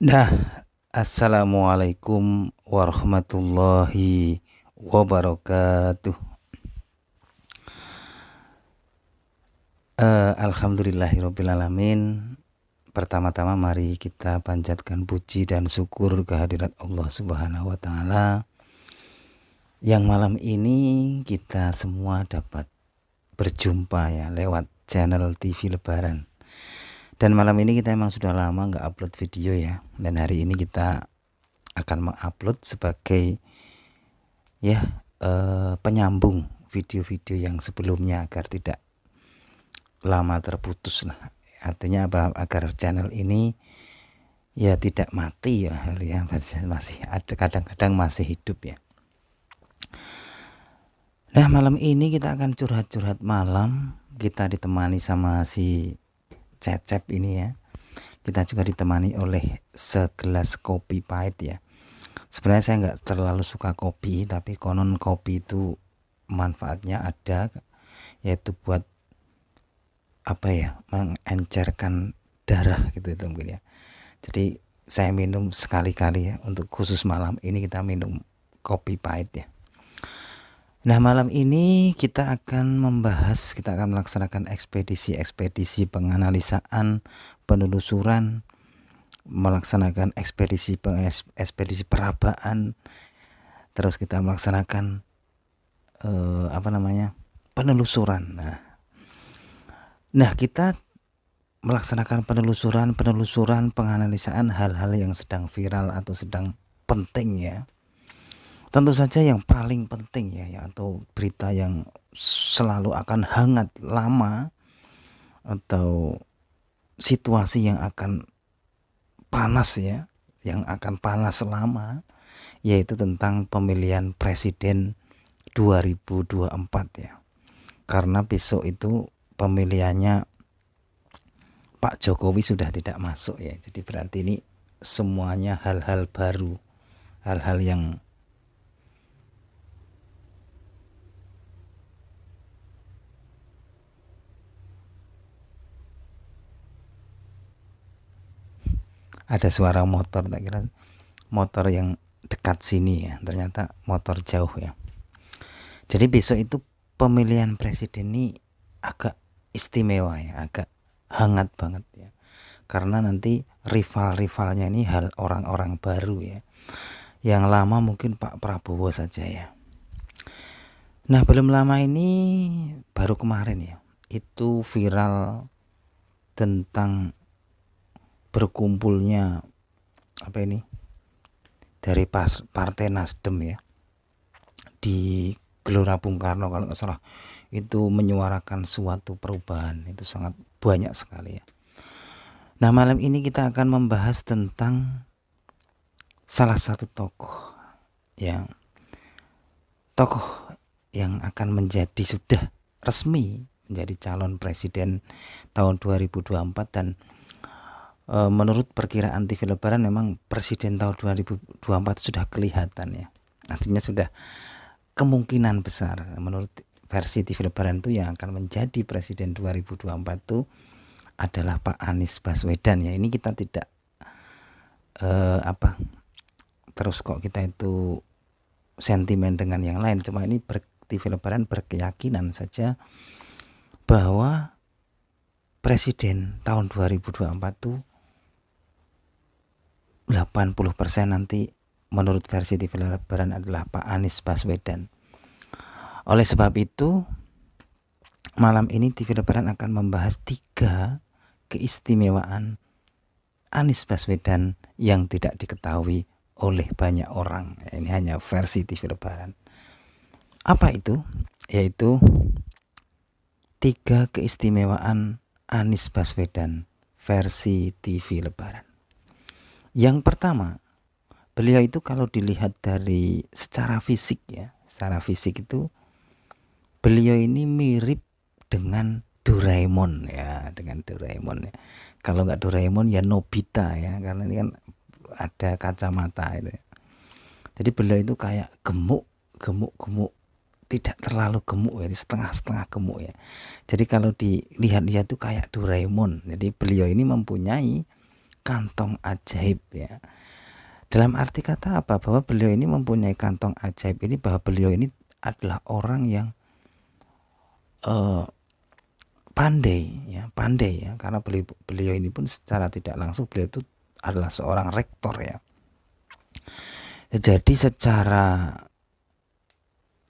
Nah, assalamualaikum warahmatullahi wabarakatuh. Alhamdulillahirobbilalamin. Pertama-tama mari kita panjatkan puji dan syukur kehadirat Allah Subhanahu wa Ta'ala, yang malam ini kita semua dapat berjumpa ya lewat channel TV Lebaran. Dan malam ini kita emang sudah lama nggak upload video ya, dan hari ini kita akan mengupload sebagai penyambung video-video yang sebelumnya agar tidak lama terputus lah. Artinya apa? Agar channel ini ya tidak mati ya, masih ada, kadang-kadang masih hidup ya. Nah, malam ini kita akan curhat-curhat malam. Kita ditemani sama si Cecep ini ya. Kita juga ditemani oleh segelas kopi pahit ya. Sebenarnya saya nggak terlalu suka kopi, tapi konon kopi itu manfaatnya ada, yaitu buat apa ya, mengencerkan darah gitu itu mungkin ya. Jadi saya minum sekali-kali ya, untuk khusus malam ini kita minum kopi pahit ya. Nah, malam ini kita akan melaksanakan ekspedisi penganalisaan, penelusuran, melaksanakan ekspedisi perabaan, terus kita melaksanakan penelusuran. Nah, kita melaksanakan penelusuran, penganalisaan hal-hal yang sedang viral atau sedang penting ya. Tentu saja yang paling penting ya, atau berita yang selalu akan hangat lama, atau situasi yang akan panas ya, yang akan panas lama, yaitu tentang pemilihan presiden 2024 ya. Karena besok itu pemilihannya Pak Jokowi sudah tidak masuk ya. Jadi berarti ini semuanya hal-hal baru, hal-hal yang ada suara motor, tak kira motor yang dekat sini ya, ternyata motor jauh ya. Jadi besok itu pemilihan presiden ini agak istimewa ya, agak hangat banget ya, karena nanti rivalnya ini hal orang-orang baru ya. Yang lama mungkin Pak Prabowo saja ya. Nah, belum lama ini, baru kemarin ya, itu viral tentang berkumpulnya dari Partai Nasdem ya di Gelora Bung Karno kalau nggak salah, itu menyuarakan suatu perubahan. Itu sangat banyak sekali ya. Nah, malam ini kita akan membahas tentang salah satu tokoh yang akan sudah resmi menjadi calon presiden tahun 2024, dan menurut perkiraan TV Lebaran memang presiden tahun 2024 sudah kelihatan ya. Artinya sudah kemungkinan besar menurut versi TV Lebaran itu yang akan menjadi presiden 2024 itu adalah Pak Anies Baswedan ya. Ini kita tidak terus kok kita itu sentimen dengan yang lain, cuma ini TV Lebaran berkeyakinan saja bahwa presiden tahun 2024 itu 80% nanti menurut versi TV Lebaran adalah Pak Anies Baswedan. Oleh sebab itu, malam ini TV Lebaran akan membahas 3 keistimewaan Anies Baswedan yang tidak diketahui oleh banyak orang. Ini hanya versi TV Lebaran. Apa itu? Yaitu 3 keistimewaan Anies Baswedan versi TV Lebaran. Yang pertama, beliau itu kalau dilihat dari secara fisik ya, secara fisik itu beliau ini mirip dengan Doraemon ya, Kalau nggak Doraemon ya Nobita ya, karena ini kan ada kacamata itu. Jadi beliau itu kayak gemuk, tidak terlalu gemuk ya, setengah-setengah gemuk ya. Jadi kalau dilihat-lihat itu kayak Doraemon. Jadi beliau ini mempunyai kantong ajaib ya. Dalam arti kata apa? Bahwa beliau ini mempunyai kantong ajaib ini, bahwa beliau ini adalah orang yang pandai ya, karena beliau ini pun secara tidak langsung beliau itu adalah seorang rektor ya. Jadi secara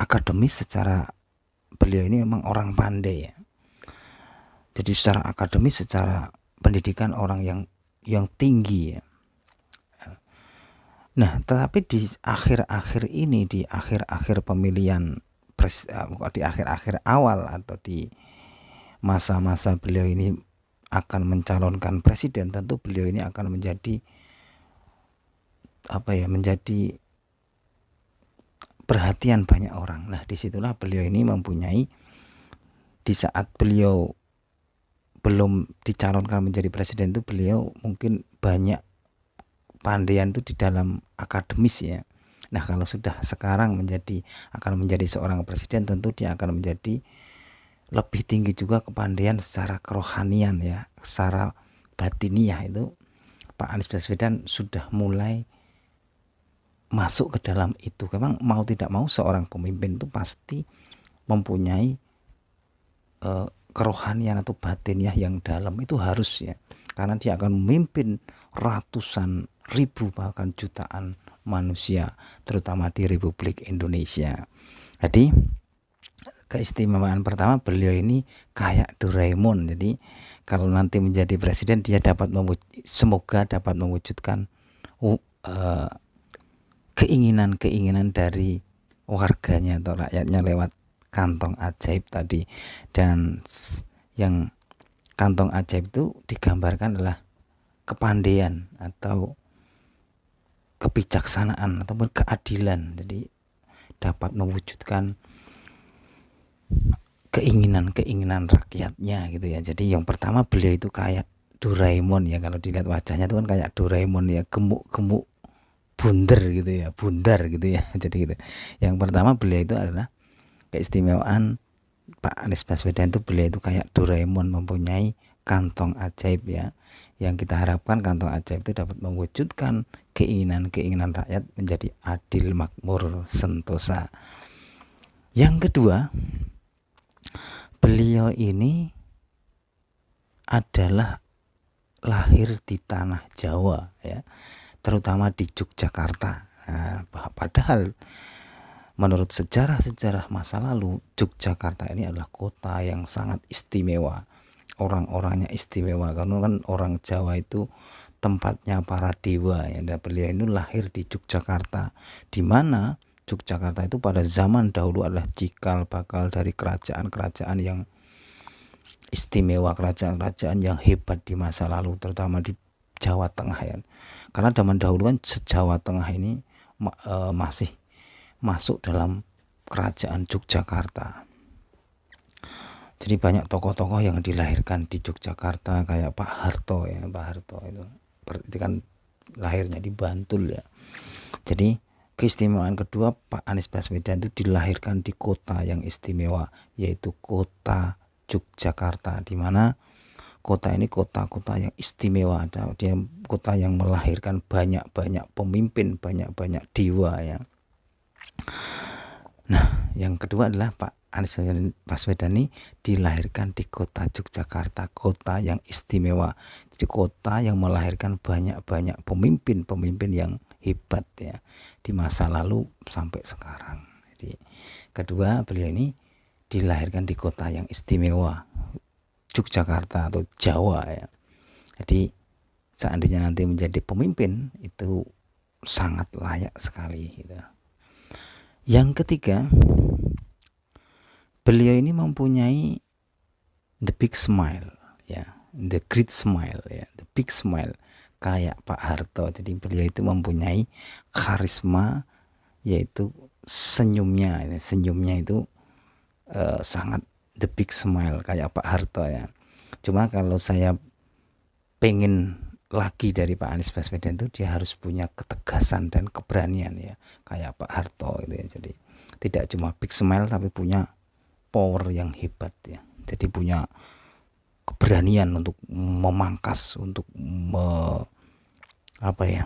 akademis, secara beliau ini memang orang pandai ya. Jadi secara akademis, secara pendidikan orang yang tinggi ya. Nah, tetapi di akhir-akhir ini, di akhir-akhir pemilihan di akhir-akhir awal atau di masa-masa beliau ini akan mencalonkan presiden, tentu beliau ini akan menjadi menjadi perhatian banyak orang. Nah, disitulah beliau ini mempunyai, di saat beliau belum dicalonkan menjadi presiden itu beliau mungkin banyak pandaian itu di dalam akademis ya. Nah, kalau sudah sekarang akan menjadi seorang presiden, tentu dia akan menjadi lebih tinggi juga kepandaian secara kerohanian ya, secara batiniah. Itu Pak Anies Baswedan sudah mulai masuk ke dalam itu. Memang mau tidak mau seorang pemimpin itu pasti mempunyai kerohanian atau batiniah yang dalam, itu harus ya, karena dia akan memimpin ratusan ribu bahkan jutaan manusia, terutama di Republik Indonesia. Jadi keistimewaan pertama, beliau ini kayak Doraemon. Jadi kalau nanti menjadi presiden, dia semoga dapat mewujudkan keinginan-keinginan dari warganya atau rakyatnya lewat kantong ajaib tadi. Dan yang kantong ajaib itu digambarkan adalah kepandaian atau kebijaksanaan ataupun keadilan. Jadi dapat mewujudkan keinginan-keinginan rakyatnya gitu ya. Jadi yang pertama, beliau itu kayak Doraemon ya, kalau dilihat wajahnya itu kan kayak Doraemon ya, gemuk-gemuk, bundar gitu ya. Jadi gitu. Yang pertama, beliau itu adalah keistimewaan Pak Anies Baswedan itu, beliau itu kayak Doraemon, mempunyai kantong ajaib ya. Yang kita harapkan kantong ajaib itu dapat mewujudkan keinginan-keinginan rakyat menjadi adil, makmur, sentosa. Yang kedua, beliau ini adalah lahir di tanah Jawa ya, terutama di Yogyakarta. Nah, padahal menurut sejarah masa lalu, Yogyakarta ini adalah kota yang sangat istimewa. Orang-orangnya istimewa, karena kan orang Jawa itu tempatnya para dewa ya. Dan beliau ini lahir di Yogyakarta, di mana Yogyakarta itu pada zaman dahulu adalah cikal bakal dari kerajaan-kerajaan yang istimewa, kerajaan-kerajaan yang hebat di masa lalu, terutama di Jawa Tengah ya. Karena zaman dahulu kan Jawa Tengah ini masih masuk dalam kerajaan Yogyakarta. Jadi banyak tokoh-tokoh yang dilahirkan di Yogyakarta, kayak Pak Harto ya. Pak Harto itu kan lahirnya di Bantul ya. Jadi keistimewaan kedua, Pak Anies Baswedan itu dilahirkan di kota yang istimewa, yaitu kota Yogyakarta, di mana kota ini kota-kota yang istimewa. Dia kota yang melahirkan banyak-banyak pemimpin, banyak-banyak dewa ya. Nah, yang kedua adalah Pak Anies Baswedan ini dilahirkan di kota Yogyakarta, kota yang istimewa. Jadi kota yang melahirkan banyak-banyak pemimpin yang hebat ya, di masa lalu sampai sekarang. Jadi kedua, beliau ini dilahirkan di kota yang istimewa, Yogyakarta atau Jawa ya. Jadi seandainya nanti menjadi pemimpin, itu sangat layak sekali gitu. Yang ketiga, beliau ini mempunyai the big smile ya, the great smile ya, the big smile kayak Pak Harto. Jadi beliau itu mempunyai karisma, yaitu senyumnya itu sangat the big smile kayak Pak Harto ya. Cuma kalau saya pengen lagi dari Pak Anies Baswedan itu, dia harus punya ketegasan dan keberanian ya, kayak Pak Harto gitu ya. Jadi tidak cuma big smile, tapi punya power yang hebat ya. Jadi punya keberanian untuk memangkas, untuk apa ya,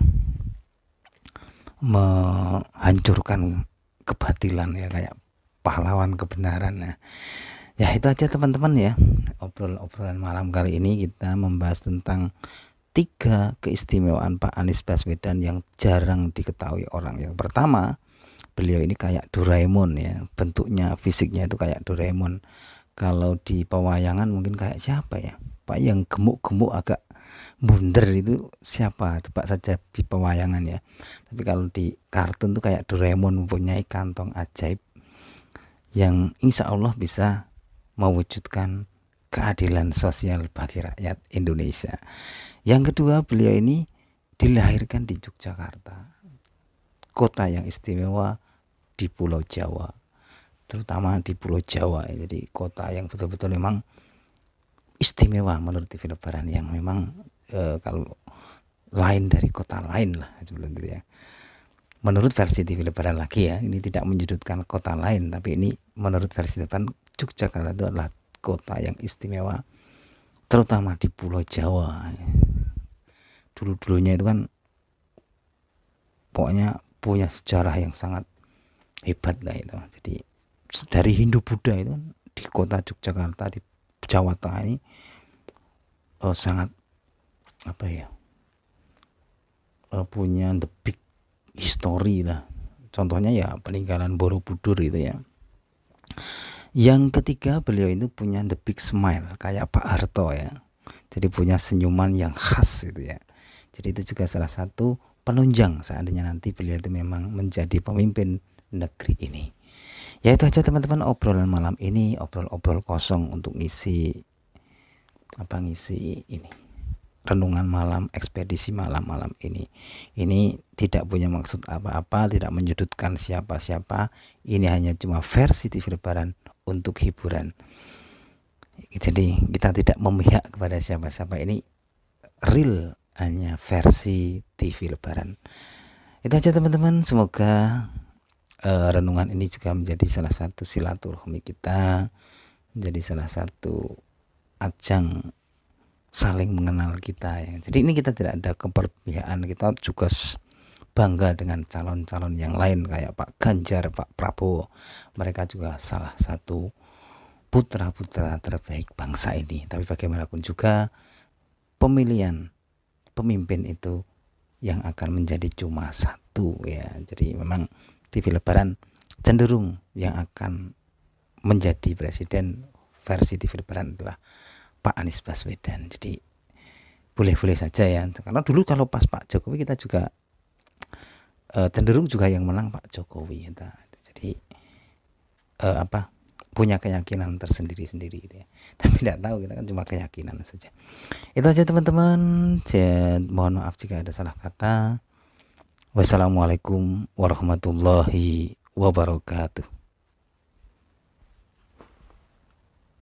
menghancurkan kebatilan ya, kayak pahlawan kebenaran. Nah, ya itu aja teman-teman ya, obrolan malam kali ini kita membahas tentang 3 keistimewaan Pak Anies Baswedan yang jarang diketahui orang. Yang pertama, beliau ini kayak Doraemon ya, bentuknya, fisiknya itu kayak Doraemon. Kalau di pewayangan mungkin kayak siapa ya, Pak yang gemuk-gemuk agak bundar itu siapa, tebak saja di pewayangan ya. Tapi kalau di kartun tuh kayak Doraemon, mempunyai kantong ajaib yang insya Allah bisa mewujudkan keadilan sosial bagi rakyat Indonesia. Yang kedua, beliau ini dilahirkan di Yogyakarta, kota yang istimewa di Pulau Jawa, terutama di Pulau Jawa. Jadi kota yang betul-betul memang istimewa menurut TV Lebaran, yang memang kalau lain dari kota lain lah sebenarnya ya. Menurut versi TV Lebaran lagi ya, ini tidak menyudutkan kota lain, tapi ini menurut versi Lebaran, Yogyakarta itu adalah kota yang istimewa, terutama di Pulau Jawa. Dulu-dulunya itu kan pokoknya punya sejarah yang sangat hebat lah itu. Jadi dari Hindu Buddha itu kan di kota Yogyakarta di Jawa Tengah ini sangat apa ya, punya the big history lah. Contohnya ya peninggalan Borobudur itu ya. Yang ketiga, beliau itu punya the big smile kayak Pak Harto ya. Jadi punya senyuman yang khas itu ya. Jadi itu juga salah satu penunjang seandainya nanti beliau itu memang menjadi pemimpin negeri ini. Ya itu aja teman-teman obrolan malam ini, obrol-obrol kosong untuk ngisi ini, renungan malam, ekspedisi malam ini. Ini tidak punya maksud apa-apa, tidak menyudutkan siapa-siapa. Ini hanya cuma versi TV Lebaran untuk hiburan. Jadi kita tidak memihak kepada siapa-siapa, ini real, hanya versi TV Lebaran. Itu aja teman-teman, semoga renungan ini juga menjadi salah satu silaturahmi kita, menjadi salah satu ajang saling mengenal kita ya. Jadi ini kita tidak ada keperpihakan, kita juga bangga dengan calon-calon yang lain kayak Pak Ganjar, Pak Prabowo. Mereka juga salah satu putra-putra terbaik bangsa ini. Tapi bagaimanapun juga pemilihan pemimpin itu yang akan menjadi cuma satu ya. Jadi memang TV Lebaran cenderung yang akan menjadi presiden versi TV Lebaran adalah Pak Anies Baswedan. Jadi boleh-boleh saja ya, karena dulu kalau pas Pak Jokowi kita juga cenderung juga yang menang Pak Jokowi ya. Jadi punya keyakinan tersendiri-sendiri gitu ya. Tapi tidak tahu, kita kan cuma keyakinan saja. Itu aja teman-teman. Mohon maaf jika ada salah kata. Wassalamualaikum warahmatullahi wabarakatuh.